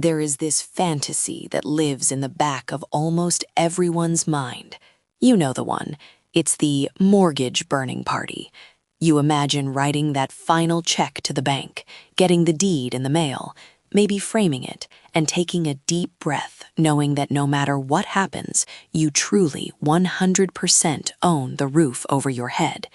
There is this fantasy that lives in the back of almost everyone's mind. You know the one. It's the mortgage burning party. You imagine writing that final check to the bank, getting the deed in the mail, maybe framing it, and taking a deep breath, knowing that no matter what happens, you truly 100% own the roof over your head.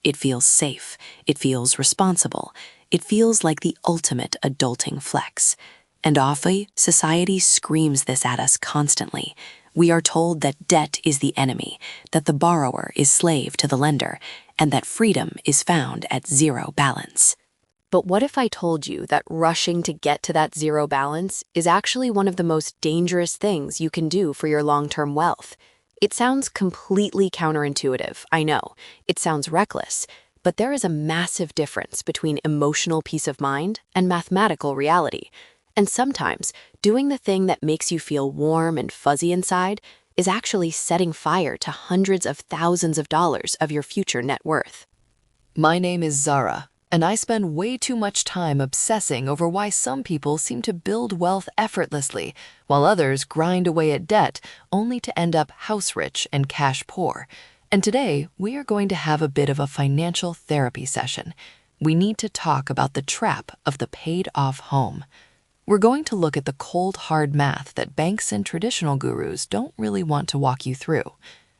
It feels safe. It feels responsible. It feels like the ultimate adulting flex. And often, society screams this at us constantly. We are told that debt is the enemy, that the borrower is slave to the lender, and that freedom is found at zero balance. But what if I told you that rushing to get to that zero balance is actually one of the most dangerous things you can do for your long-term wealth? It sounds completely counterintuitive, I know. It sounds reckless, but there is a massive difference between emotional peace of mind and mathematical reality. And sometimes, doing the thing that makes you feel warm and fuzzy inside is actually setting fire to hundreds of thousands of dollars of your future net worth. My name is Zara, and I spend way too much time obsessing over why some people seem to build wealth effortlessly, while others grind away at debt only to end up house rich and cash poor. And today, we are going to have a bit of a financial therapy session. We need to talk about the trap of the paid-off home. We're going to look at the cold, hard math that banks and traditional gurus don't really want to walk you through.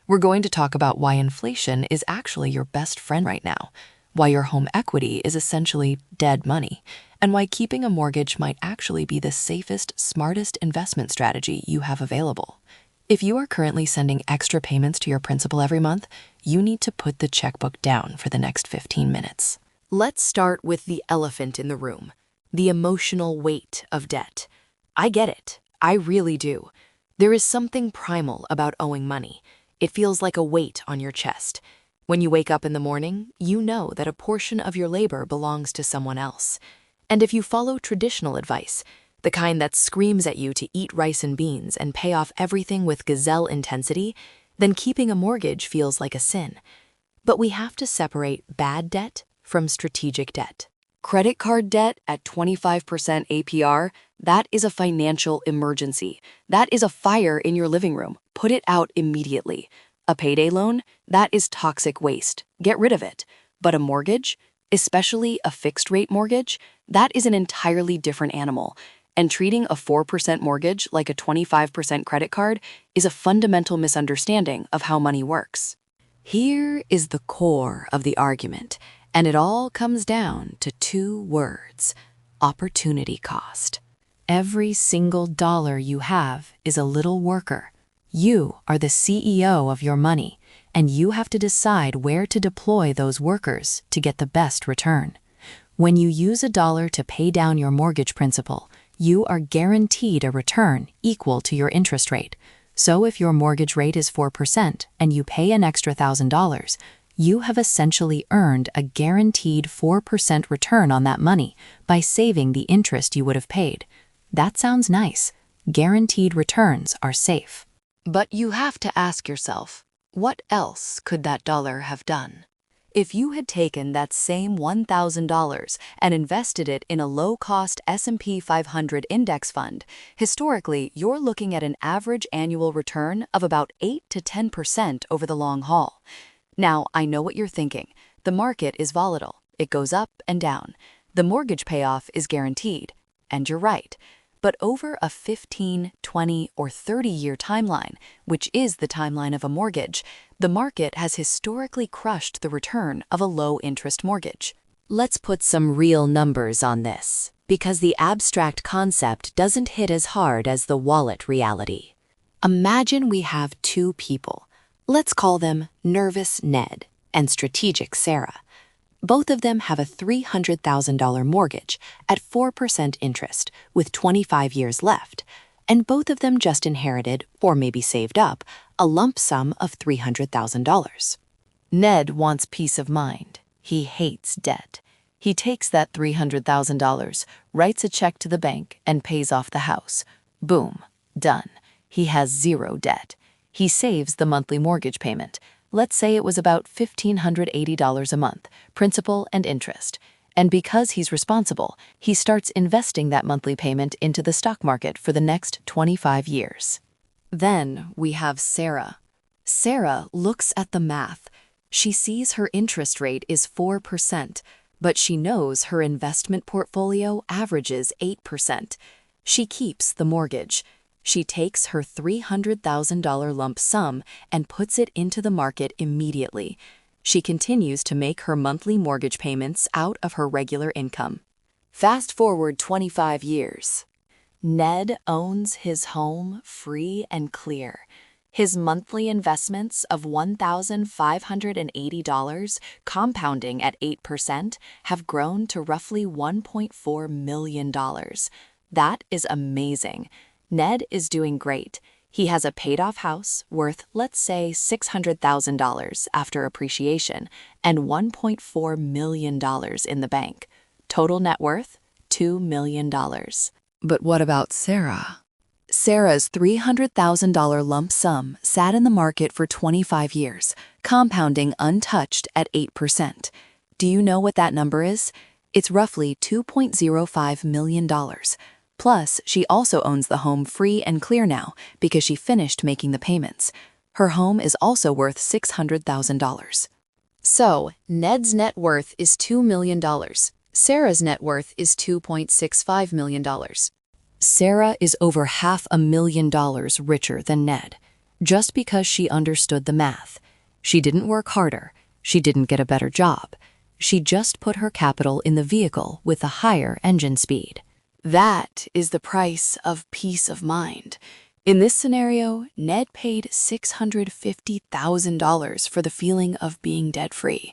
We're going to talk about why inflation is actually your best friend right now, why your home equity is essentially dead money, and why keeping a mortgage might actually be the safest, smartest investment strategy you have available. If you are currently sending extra payments to your principal every month, you need to put the checkbook down for the next 15 minutes. Let's start with the elephant in the room. The emotional weight of debt. I get it. I really do. There is something primal about owing money. It feels like a weight on your chest. When you wake up in the morning, you know that a portion of your labor belongs to someone else. And if you follow traditional advice, the kind that screams at you to eat rice and beans and pay off everything with gazelle intensity, then keeping a mortgage feels like a sin. But we have to separate bad debt from strategic debt. Credit card debt at 25% APR, that is a financial emergency. That is a fire in your living room. Put it out immediately. A payday loan, that is toxic waste. Get rid of it. But a mortgage, especially a fixed-rate mortgage, that is an entirely different animal. And treating a 4% mortgage like a 25% credit card is a fundamental misunderstanding of how money works. Here is the core of the argument. And it all comes down to two words: opportunity cost. Every single dollar you have is a little worker. You are the CEO of your money, and you have to decide where to deploy those workers to get the best return. When you use a dollar to pay down your mortgage principal, you are guaranteed a return equal to your interest rate. So if your mortgage rate is 4% and you pay an extra $1,000, you have essentially earned a guaranteed 4% return on that money by saving the interest you would have paid. That sounds nice. Guaranteed returns are safe. But you have to ask yourself, what else could that dollar have done? If you had taken that same $1,000 and invested it in a low-cost S&P 500 index fund, historically, you're looking at an average annual return of about 8 to 10% over the long haul. Now, I know what you're thinking. The market is volatile. It goes up and down. The mortgage payoff is guaranteed. And you're right. But over a 15, 20, or 30-year timeline, which is the timeline of a mortgage, the market has historically crushed the return of a low-interest mortgage. Let's put some real numbers on this, because the abstract concept doesn't hit as hard as the wallet reality. Imagine we have two people. Let's call them Nervous Ned and Strategic Sarah. Both of them have a $300,000 mortgage at 4% interest with 25 years left, and both of them just inherited, or maybe saved up, a lump sum of $300,000. Ned wants peace of mind. He hates debt. He takes that $300,000, writes a check to the bank, and pays off the house. Boom, done. He has zero debt. He saves the monthly mortgage payment. Let's say it was about $1,580 a month, principal and interest. And because he's responsible, he starts investing that monthly payment into the stock market for the next 25 years. Then we have Sarah. Sarah looks at the math. She sees her interest rate is 4%, but she knows her investment portfolio averages 8%. She keeps the mortgage. She takes her $300,000 lump sum and puts it into the market immediately. She continues to make her monthly mortgage payments out of her regular income. Fast forward 25 years. Ned owns his home free and clear. His monthly investments of $1,580, compounding at 8%, have grown to roughly $1.4 million. That is amazing. Ned is doing great. He has a paid-off house worth, let's say, $600,000 after appreciation and $1.4 million in the bank. Total net worth, $2 million. But what about Sarah? Sarah's $300,000 lump sum sat in the market for 25 years, compounding untouched at 8%. Do you know what that number is? It's roughly $2.05 million. Plus, she also owns the home free and clear now because she finished making the payments. Her home is also worth $600,000. So, Ned's net worth is $2 million. Sarah's net worth is $2.65 million. Sarah is over $500,000 richer than Ned, just because she understood the math. She didn't work harder. She didn't get a better job. She just put her capital in the vehicle with a higher engine speed. That is the price of peace of mind. In this scenario, Ned paid $650,000 for the feeling of being debt-free.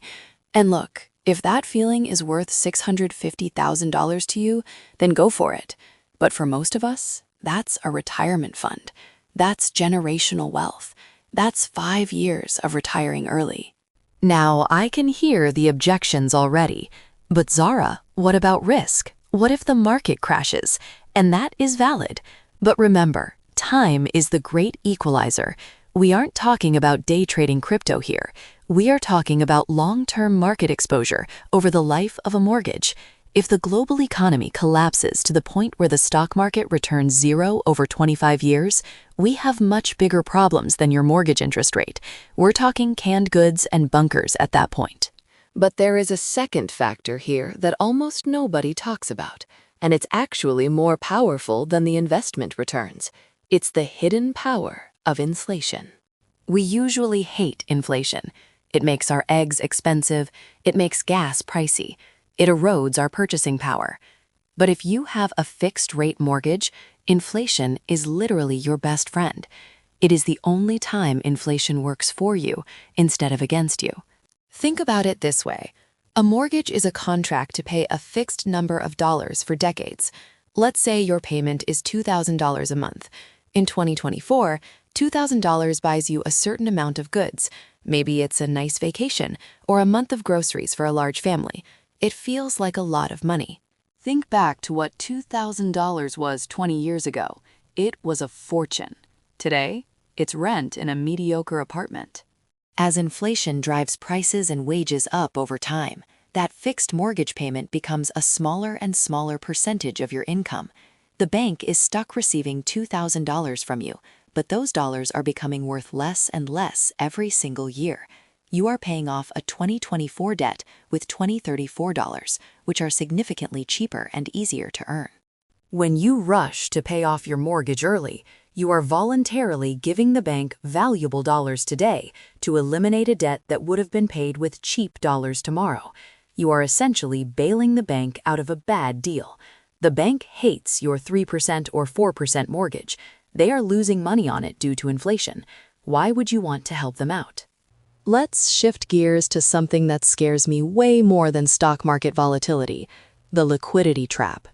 And look, if that feeling is worth $650,000 to you, then go for it. But for most of us, that's a retirement fund. That's generational wealth. That's 5 years of retiring early. Now, I can hear the objections already. But Zara, what about risk? What if the market crashes? And that is valid. But remember, time is the great equalizer. We aren't talking about day trading crypto here. We are talking about long-term market exposure over the life of a mortgage. If the global economy collapses to the point where the stock market returns zero over 25 years, we have much bigger problems than your mortgage interest rate. We're talking canned goods and bunkers at that point. But there is a second factor here that almost nobody talks about, and it's actually more powerful than the investment returns. It's the hidden power of inflation. We usually hate inflation. It makes our eggs expensive. It makes gas pricey. It erodes our purchasing power. But if you have a fixed-rate mortgage, inflation is literally your best friend. It is the only time inflation works for you instead of against you. Think about it this way. A mortgage is a contract to pay a fixed number of dollars for decades. Let's say your payment is $2,000 a month. In 2024, $2,000 buys you a certain amount of goods. Maybe it's a nice vacation or a month of groceries for a large family. It feels like a lot of money. Think back to what $2,000 was 20 years ago. It was a fortune. Today, it's rent in a mediocre apartment. As inflation drives prices and wages up over time, that fixed mortgage payment becomes a smaller and smaller percentage of your income. The bank is stuck receiving $2,000 from you, but those dollars are becoming worth less and less every single year. You are paying off a 2024 debt with $2034, which are significantly cheaper and easier to earn. When you rush to pay off your mortgage early, you are voluntarily giving the bank valuable dollars today to eliminate a debt that would have been paid with cheap dollars tomorrow. You are essentially bailing the bank out of a bad deal. The bank hates your 3% or 4% mortgage. They are losing money on it due to inflation. Why would you want to help them out? Let's shift gears to something that scares me way more than stock market volatility, the liquidity trap.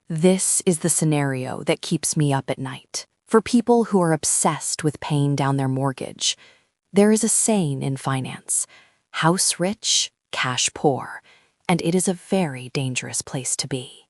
This is the scenario that keeps me up at night. For people who are obsessed with paying down their mortgage, there is a saying in finance: house rich, cash poor, and it is a very dangerous place to be.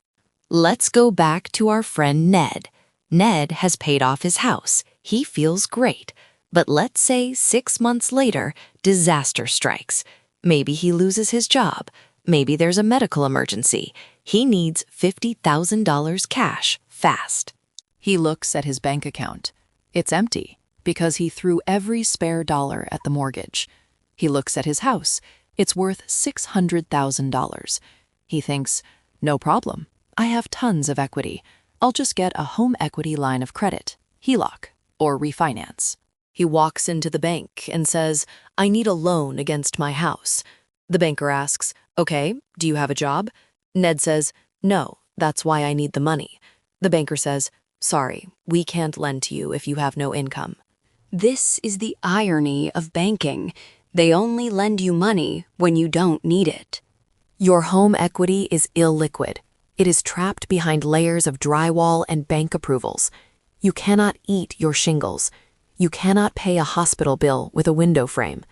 Let's go back to our friend Ned. Ned has paid off his house. He feels great. But let's say 6 months later, disaster strikes. Maybe he loses his job. Maybe there's a medical emergency. He needs $50,000 cash, fast. He looks at his bank account. It's empty because he threw every spare dollar at the mortgage. He looks at his house. It's worth $600,000. He thinks, no problem. I have tons of equity. I'll just get a home equity line of credit, HELOC, or refinance. He walks into the bank and says, I need a loan against my house. The banker asks, okay, do you have a job? Ned says, no, that's why I need the money. The banker says, sorry, we can't lend to you if you have no income. This is the irony of banking. They only lend you money when you don't need it. Your home equity is illiquid. It is trapped behind layers of drywall and bank approvals. You cannot eat your shingles. You cannot pay a hospital bill with a window frame.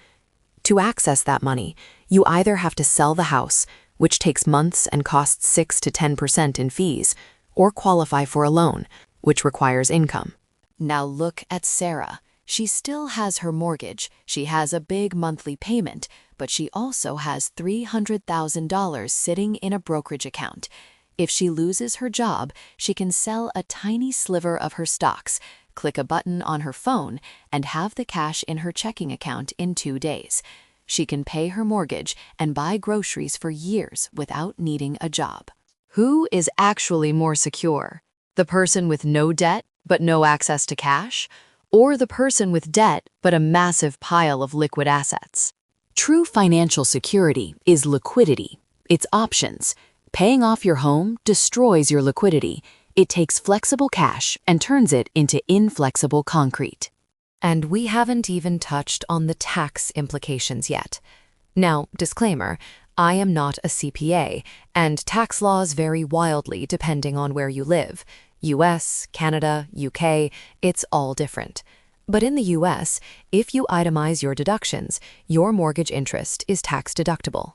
To access that money, you either have to sell the house, which takes months and costs 6 to 10% in fees, or qualify for a loan, which requires income. Now look at Sarah. She still has her mortgage. She has a big monthly payment, but she also has $300,000 sitting in a brokerage account. If she loses her job, she can sell a tiny sliver of her stocks, click a button on her phone, and have the cash in her checking account in 2 days. She can pay her mortgage and buy groceries for years without needing a job. Who is actually more secure? The person with no debt but no access to cash? Or the person with debt but a massive pile of liquid assets? True financial security is liquidity. It's options. Paying off your home destroys your liquidity. It takes flexible cash and turns it into inflexible concrete. And we haven't even touched on the tax implications yet. Now, disclaimer, I am not a CPA, and tax laws vary wildly depending on where you live. US, Canada, UK, it's all different. But in the US, if you itemize your deductions, your mortgage interest is tax deductible.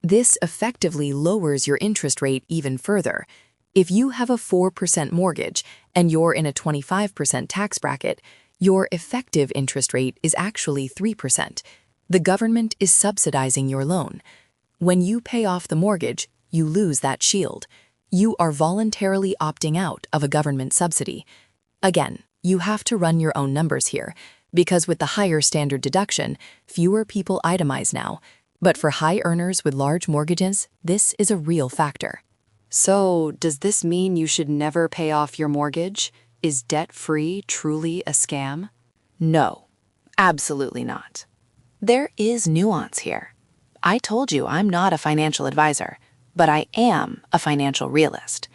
This effectively lowers your interest rate even further. If you have a 4% mortgage and you're in a 25% tax bracket, your effective interest rate is actually 3%. The government is subsidizing your loan. When you pay off the mortgage, you lose that shield. You are voluntarily opting out of a government subsidy. Again, you have to run your own numbers here, because with the higher standard deduction, fewer people itemize now. But for high earners with large mortgages, this is a real factor. So, does this mean you should never pay off your mortgage? Is debt-free truly a scam? No, absolutely not. There is nuance here. I told you I'm not a financial advisor, but I am a financial realist.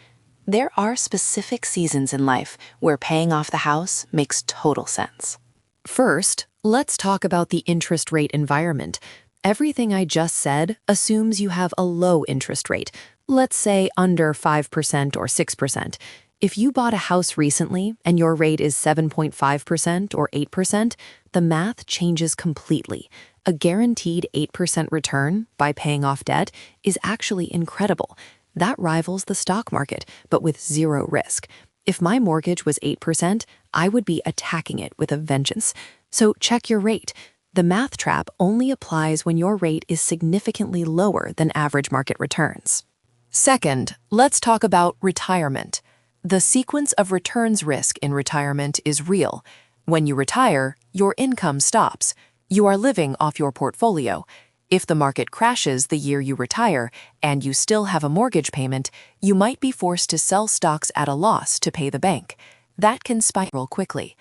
There are specific seasons in life where paying off the house makes total sense. First, let's talk about the interest rate environment. Everything I just said assumes you have a low interest rate, let's say under 5% or 6%. If you bought a house recently and your rate is 7.5% or 8%, the math changes completely. A guaranteed 8% return by paying off debt is actually incredible. That rivals the stock market, but with zero risk. If my mortgage was 8%, I would be attacking it with a vengeance. So check your rate. The math trap only applies when your rate is significantly lower than average market returns. Second, let's talk about retirement. The sequence of returns risk in retirement is real. When you retire, your income stops. You are living off your portfolio. If the market crashes the year you retire and you still have a mortgage payment, you might be forced to sell stocks at a loss to pay the bank. That can spiral quickly.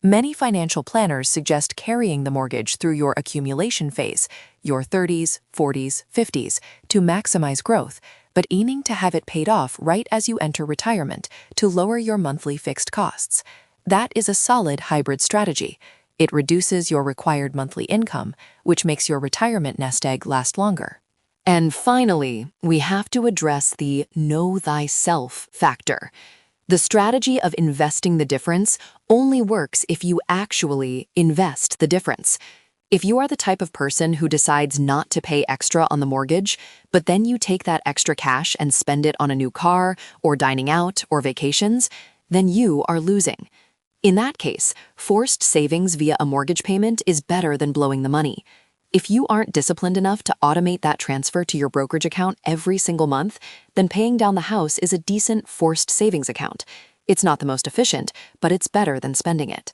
Many financial planners suggest carrying the mortgage through your accumulation phase, your 30s, 40s, 50s, to maximize growth, but aiming to have it paid off right as you enter retirement to lower your monthly fixed costs. That is a solid hybrid strategy. It reduces your required monthly income, which makes your retirement nest egg last longer. And finally, we have to address the know thyself factor. The strategy of investing the difference only works if you actually invest the difference. If you are the type of person who decides not to pay extra on the mortgage, but then you take that extra cash and spend it on a new car, or dining out, or vacations, then you are losing. In that case, forced savings via a mortgage payment is better than blowing the money. If you aren't disciplined enough to automate that transfer to your brokerage account every single month, then paying down the house is a decent forced savings account. It's not the most efficient, but it's better than spending it.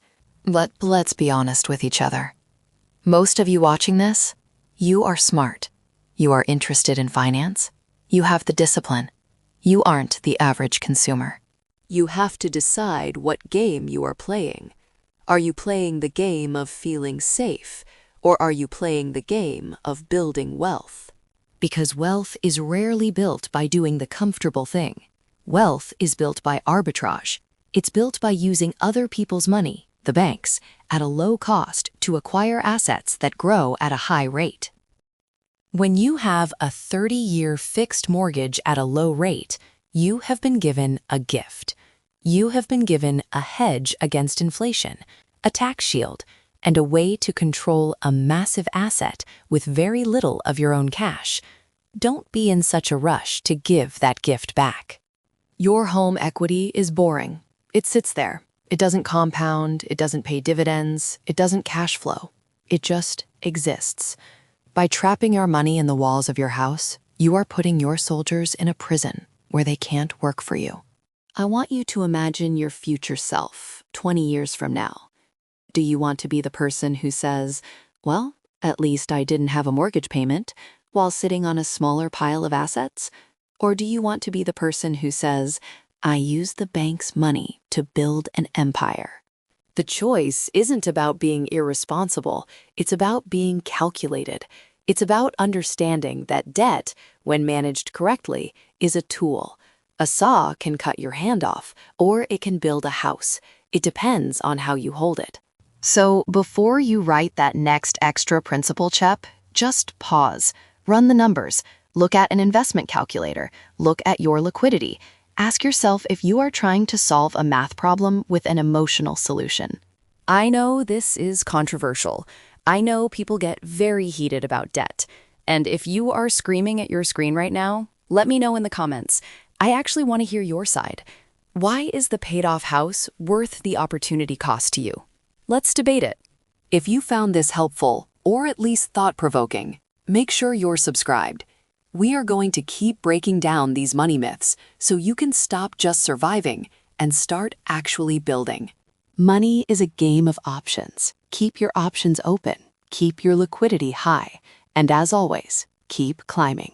Let's be honest with each other. Most of you watching this, you are smart. You are interested in finance. You have the discipline. You aren't the average consumer. You have to decide what game you are playing. Are you playing the game of feeling safe, or are you playing the game of building wealth? Because wealth is rarely built by doing the comfortable thing. Wealth is built by arbitrage. It's built by using other people's money, the banks, at a low cost to acquire assets that grow at a high rate. When you have a 30-year fixed mortgage at a low rate, you have been given a gift. You have been given a hedge against inflation, a tax shield, and a way to control a massive asset with very little of your own cash. Don't be in such a rush to give that gift back. Your home equity is boring. It sits there. It doesn't compound, it doesn't pay dividends, it doesn't cash flow. It just exists. By trapping your money in the walls of your house, you are putting your soldiers in a prison where they can't work for you. I want you to imagine your future self 20 years from now. Do you want to be the person who says, well, at least I didn't have a mortgage payment, while sitting on a smaller pile of assets? Or do you want to be the person who says, I used the bank's money to build an empire? The choice isn't about being irresponsible. It's about being calculated. It's about understanding that debt, when managed correctly, is a tool. A saw can cut your hand off, or it can build a house. It depends on how you hold it. So before you write that next extra principal check, just pause, run the numbers, look at an investment calculator, look at your liquidity. Ask yourself if you are trying to solve a math problem with an emotional solution. I know this is controversial. I know people get very heated about debt. And if you are screaming at your screen right now, let me know in the comments. I actually want to hear your side. Why is the paid-off house worth the opportunity cost to you? Let's debate it. If you found this helpful, or at least thought-provoking, make sure you're subscribed. We are going to keep breaking down these money myths so you can stop just surviving and start actually building. Money is a game of options. Keep your options open, keep your liquidity high, and as always, keep climbing.